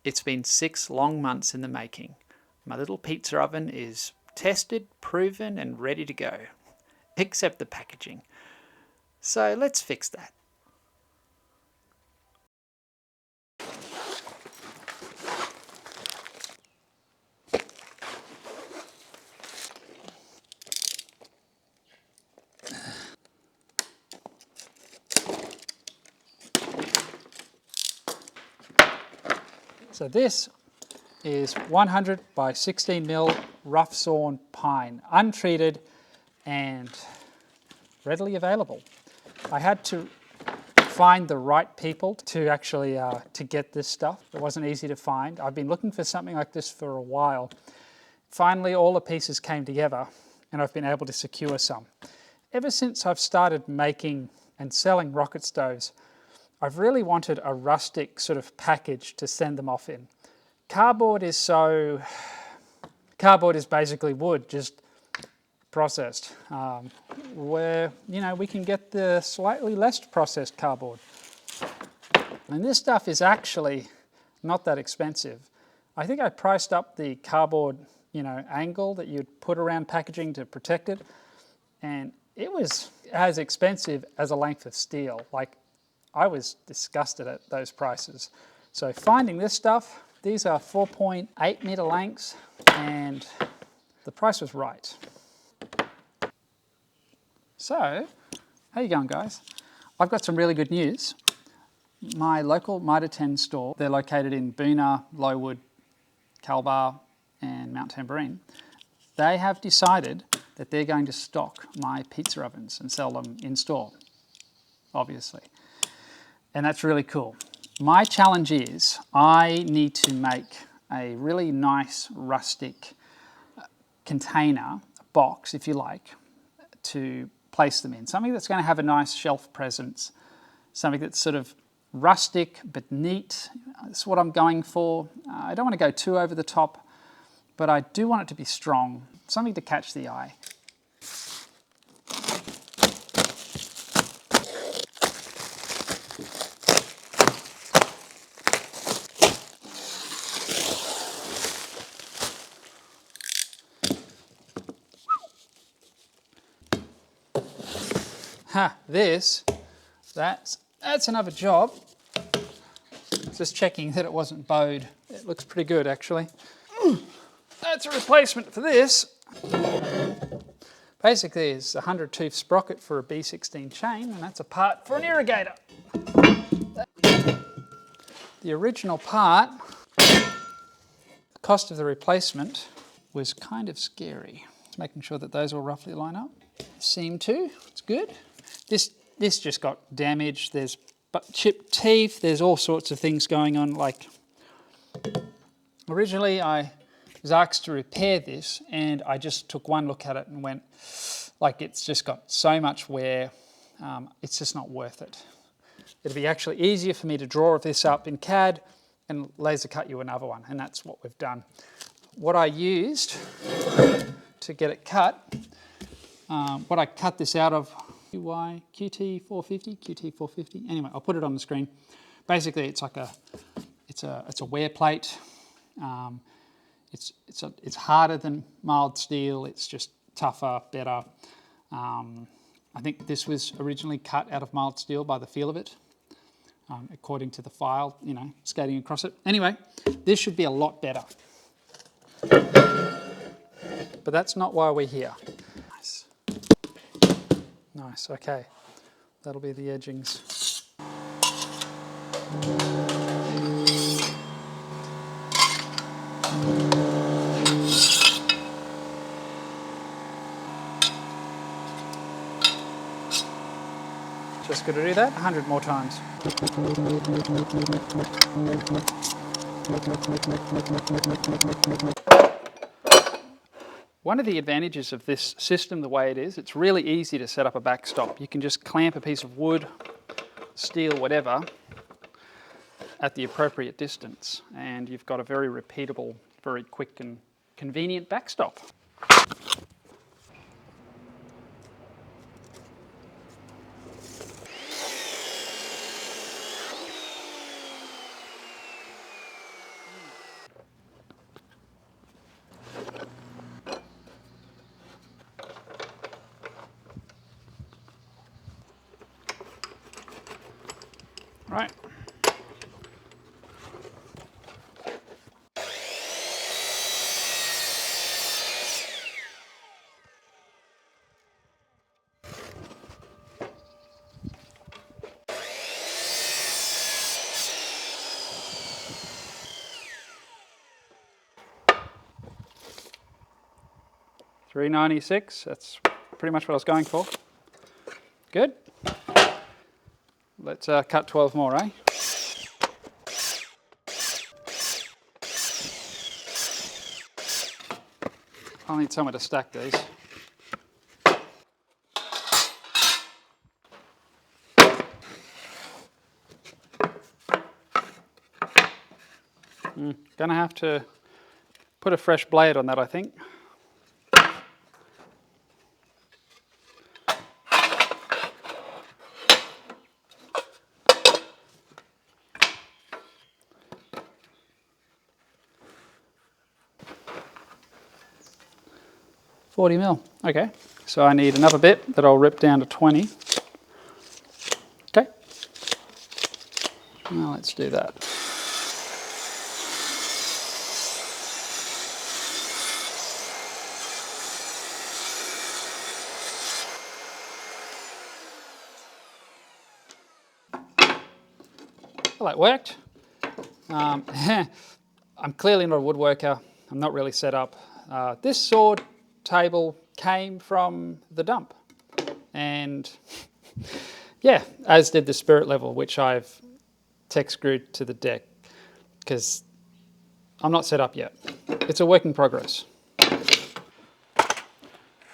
It's been 6 long months in the making. My little pizza oven is tested, proven, and ready to go. Except the packaging. So let's fix that. So this is 100 by 16 mil rough sawn pine, untreated and readily available. I had to find the right people to actually to get this stuff. It wasn't easy to find. I've been looking for something like this for a while. Finally, all the pieces came together and I've been able to secure some. Ever since I've started making and selling rocket stoves, I've really wanted a rustic sort of package to send them off in. Cardboard is basically wood, just processed. Where, we can get the slightly less processed cardboard. And this stuff is actually not that expensive. I think I priced up the cardboard, angle that you'd put around packaging to protect it, and it was as expensive as a length of steel. Like, I was disgusted at those prices. So finding this stuff, these are 4.8 meter lengths, and the price was right. So, how you going, guys? I've got some really good news. My local Mitre 10 store, they're located in Boonah, Lowood, Calbar and Mount Tamborine. They have decided that they're going to stock my pizza ovens and sell them in store, obviously. And that's really cool. My challenge is I need to make a really nice rustic container, box if you like, to place them in. Something that's going to have a nice shelf presence, something that's sort of rustic but neat. That's what I'm going for. I don't want to go too over the top, but I do want it to be strong, something to catch the eye. That's another job. Just checking that it wasn't bowed. It looks pretty good, actually. That's a replacement for this. Basically, it's a 100 tooth sprocket for a B16 chain, and that's a part for an irrigator. The original part, the cost of the replacement was kind of scary. Just making sure that those all roughly line up. Seem to, it's good. This just got damaged. There's chipped teeth. There's all sorts of things going on. Like, originally I was asked to repair this, and I just took one look at it and went, like, it's just got so much wear. It's just not worth it. It'd be actually easier for me to draw this up in CAD and laser cut you another one, and that's what we've done. What I used to get it cut, what I cut this out of, QT450. Anyway, I'll put it on the screen. Basically, it's like it's a wear plate. It's harder than mild steel. It's just tougher, better. I think this was originally cut out of mild steel by the feel of it, according to the file, skating across it. Anyway, this should be a lot better. But that's not why we're here. Nice, okay. That'll be the edgings. Just going to do that 100 more times. One of the advantages of this system the way it is, it's really easy to set up a backstop. You can just clamp a piece of wood, steel, whatever, at the appropriate distance, and you've got a very repeatable, very quick and convenient backstop. right. $3.96, that's pretty much what I was going for. Good. Let's cut 12 more, eh? I'll need somewhere to stack these. Gonna have to put a fresh blade on that, I think. $40 okay. So I need another bit that I'll rip down to 20. Okay. Now let's do that. Well, that worked. I'm clearly not a woodworker. I'm not really set up. This saw table came from the dump. And yeah, as did the spirit level, which I've tech screwed to the deck because I'm not set up yet. It's a work in progress.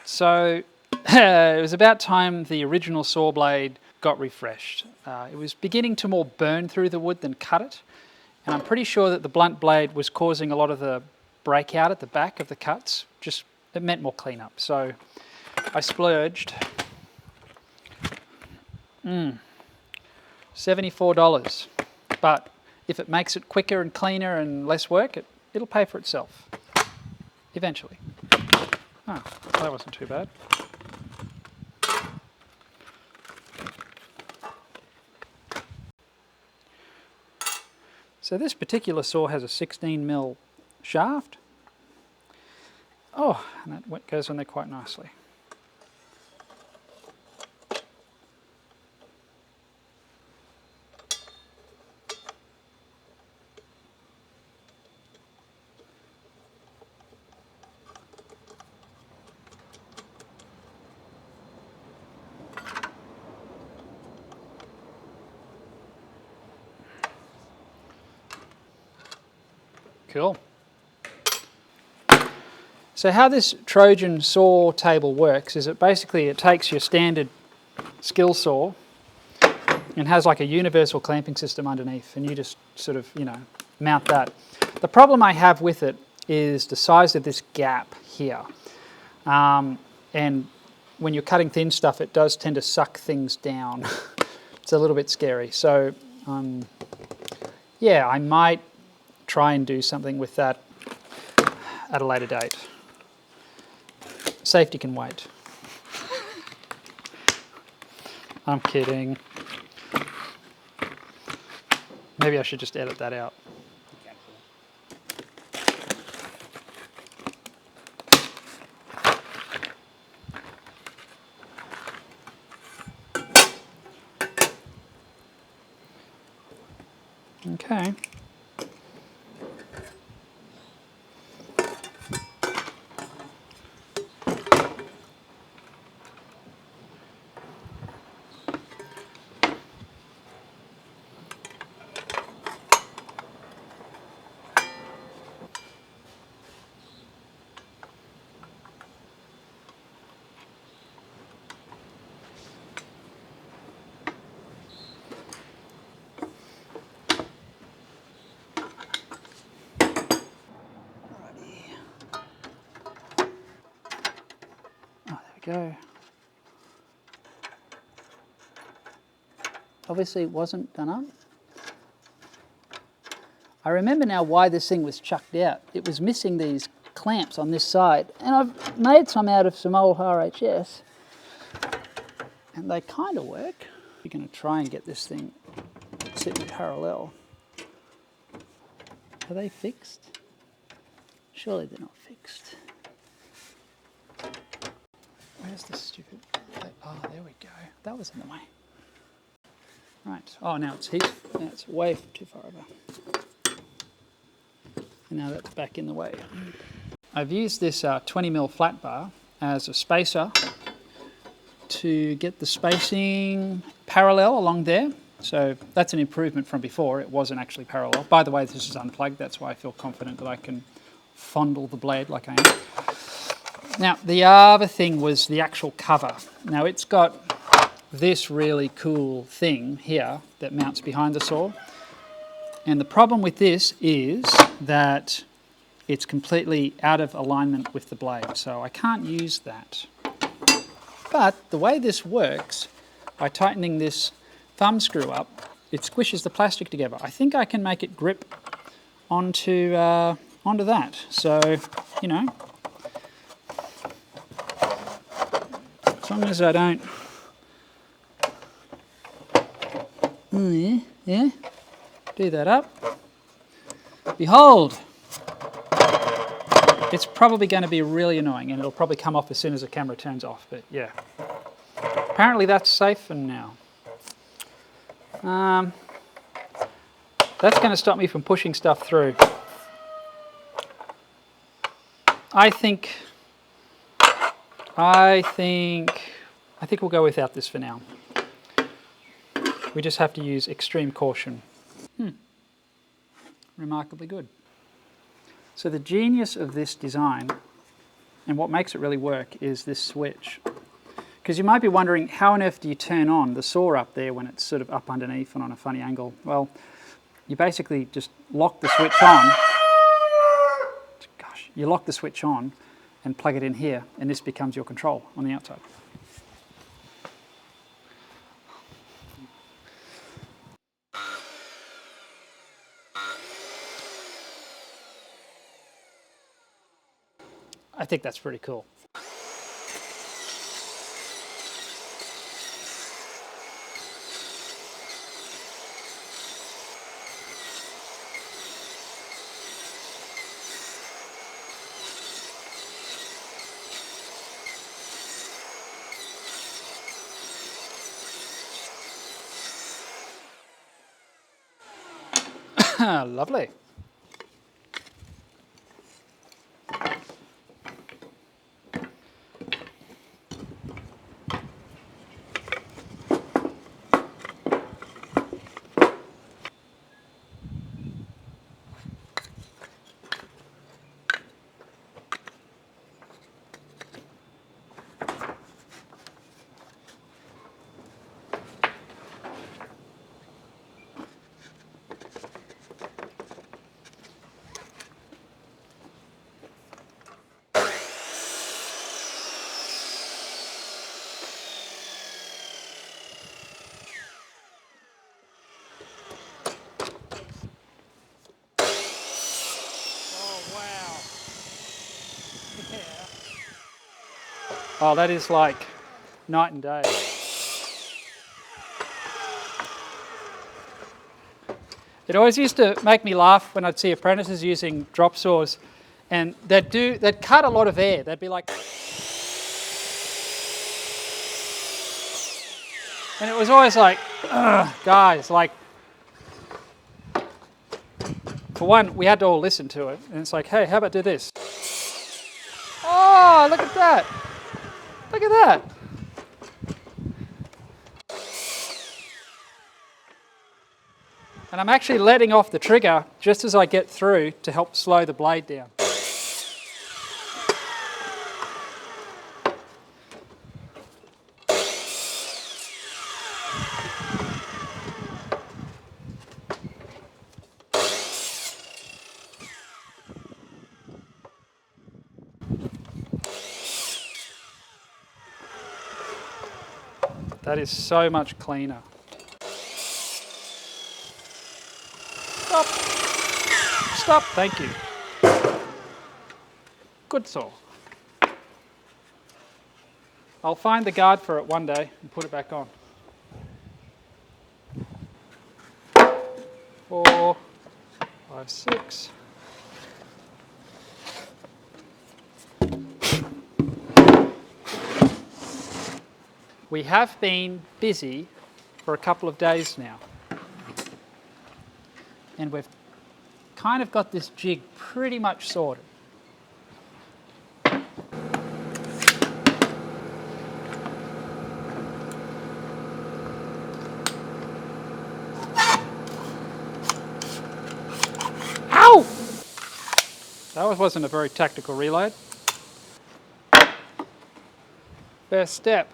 So it was about time the original saw blade got refreshed. It was beginning to more burn through the wood than cut it. And I'm pretty sure that the blunt blade was causing a lot of the breakout at the back of the cuts. Just, it meant more cleanup. So I splurged. $74. But if it makes it quicker and cleaner and less work, it'll pay for itself. Eventually. Oh, that wasn't too bad. So this particular saw has a 16mm shaft. Oh, and that goes on there quite nicely. Cool. So how this Trojan saw table works is it takes your standard skill saw and has like a universal clamping system underneath, and you just sort of, mount that. The problem I have with it is the size of this gap here. And when you're cutting thin stuff, it does tend to suck things down. It's a little bit scary. So yeah, I might try and do something with that at a later date. Safety can wait. I'm kidding. Maybe I should just edit that out. Okay. Go. Obviously it wasn't done up. I remember now why this thing was chucked out. It was missing these clamps on this side, and I've made some out of some old RHS, and they kind of work. We're going to try and get this thing sitting parallel. Are they fixed? Surely they're not fixed. Where's the stupid... Oh, there we go. That was in the way. Right. Oh, now it's heat. Now it's way too far over. And now that's back in the way. I've used this 20mm flat bar as a spacer to get the spacing parallel along there. So that's an improvement from before. It wasn't actually parallel. By the way, this is unplugged. That's why I feel confident that I can fondle the blade like I am. Now, the other thing was the actual cover. Now, it's got this really cool thing here that mounts behind the saw. And the problem with this is that it's completely out of alignment with the blade. So I can't use that. But the way this works, by tightening this thumb screw up, it squishes the plastic together. I think I can make it grip onto that. So, you know, as long as I don't... yeah, do that up. Behold! It's probably going to be really annoying, and it'll probably come off as soon as the camera turns off, but yeah. Apparently that's safe for now. That's going to stop me from pushing stuff through. I think we'll go without this for now. We just have to use extreme caution. Remarkably good. So the genius of this design, and what makes it really work, is this switch. Because you might be wondering, how on earth do you turn on the saw up there when it's sort of up underneath and on a funny angle? Well, you basically just lock the switch on. Gosh, you lock the switch on and plug it in here, and this becomes your control on the outside. I think that's pretty cool. Lovely. Oh, that is like night and day. It always used to make me laugh when I'd see apprentices using drop saws, and they'd cut a lot of air. They'd be like, and it was always like, guys, like, for one, we had to all listen to it, and it's like, hey, how about do this? Oh, look at that. Look at that. And I'm actually letting off the trigger just as I get through to help slow the blade down. That is so much cleaner. Stop. Stop, thank you. Good saw. I'll find the guard for it one day and put it back on. 4, 5, 6. We have been busy for a couple of days now, and we've kind of got this jig pretty much sorted. Ow! That wasn't a very tactical reload. First step.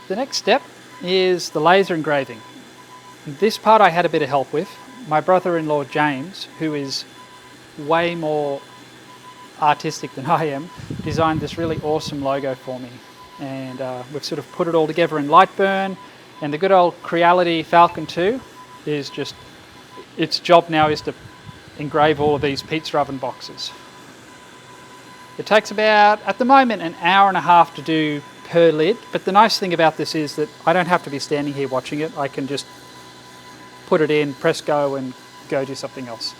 The next step is the laser engraving. This part I had a bit of help with. My brother-in-law James, who is way more artistic than I am, designed this really awesome logo for me. And we've sort of put it all together in Lightburn, and the good old Creality Falcon 2 is just, its job now is to engrave all of these pizza oven boxes. It takes about, at the moment, an hour and a half to do per lid, but the nice thing about this is that I don't have to be standing here watching it. I can just put it in, press go, and go do something else.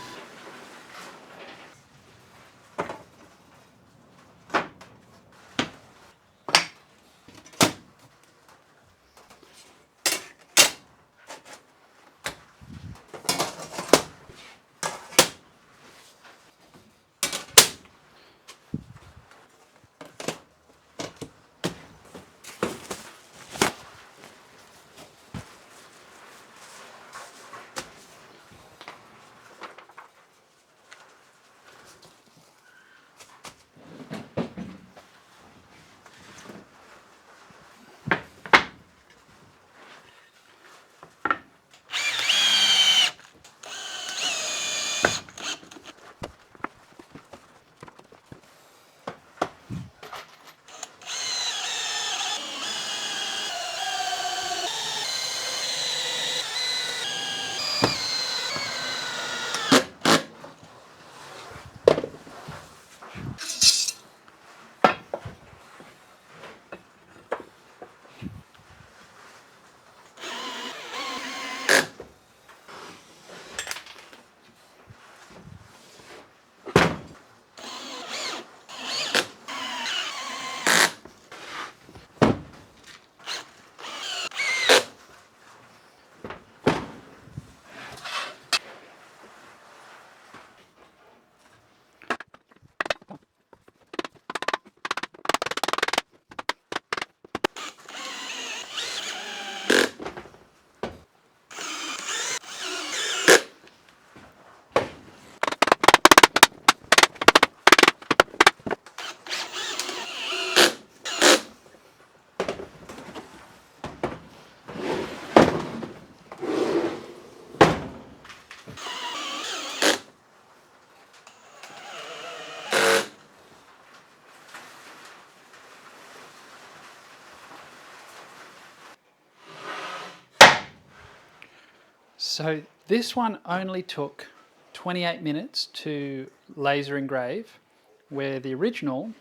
So this one only took 28 minutes to laser engrave, where the original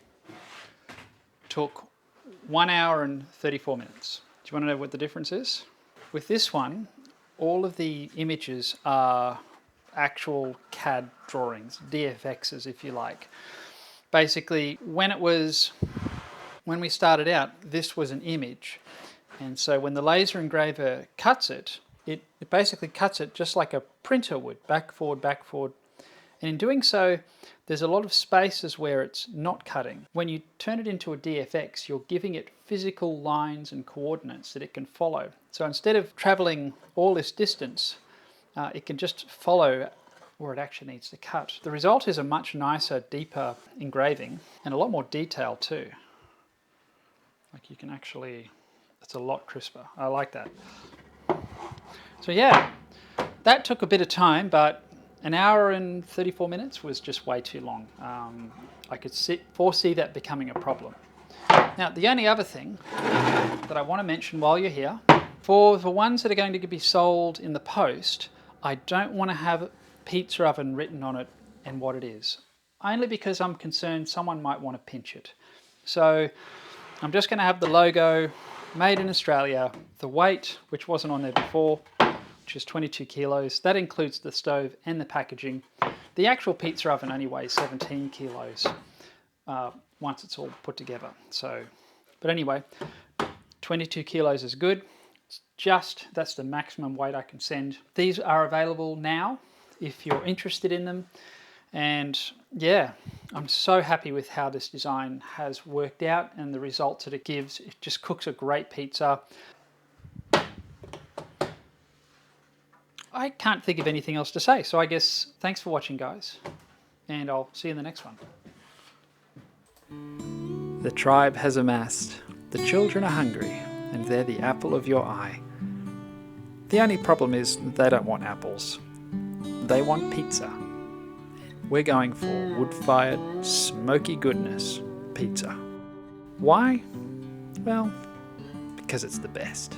took 1 hour and 34 minutes. Do you want to know what the difference is? With this one, all of the images are actual CAD drawings, DFXs if you like. Basically, when we started out, this was an image. And so when the laser engraver cuts it, it basically cuts it just like a printer would, back, forward, back, forward. And in doing so, there's a lot of spaces where it's not cutting. When you turn it into a DFX, you're giving it physical lines and coordinates that it can follow. So instead of traveling all this distance, it can just follow where it actually needs to cut. The result is a much nicer, deeper engraving and a lot more detail too. Like you can actually, it's a lot crisper. I like that. So yeah, that took a bit of time, but an hour and 34 minutes was just way too long. I could foresee that becoming a problem. Now, the only other thing that I want to mention while you're here, for the ones that are going to be sold in the post, I don't want to have pizza oven written on it and what it is, only because I'm concerned someone might want to pinch it. So I'm just going to have the logo, made in Australia, the weight, which wasn't on there before, which is 22 kilos. That includes the stove and the packaging. The actual pizza oven only weighs 17 kilos once it's all put together. So, but anyway, 22 kilos is good. It's that's the maximum weight I can send. These are available now if you're interested in them. And yeah, I'm so happy with how this design has worked out and the results that it gives. It just cooks a great pizza. I can't think of anything else to say, so I guess thanks for watching, guys, and I'll see you in the next one. The tribe has amassed, the children are hungry, and they're the apple of your eye. The only problem is they don't want apples. They want pizza. We're going for wood-fired, smoky goodness pizza. Why? Well, because it's the best.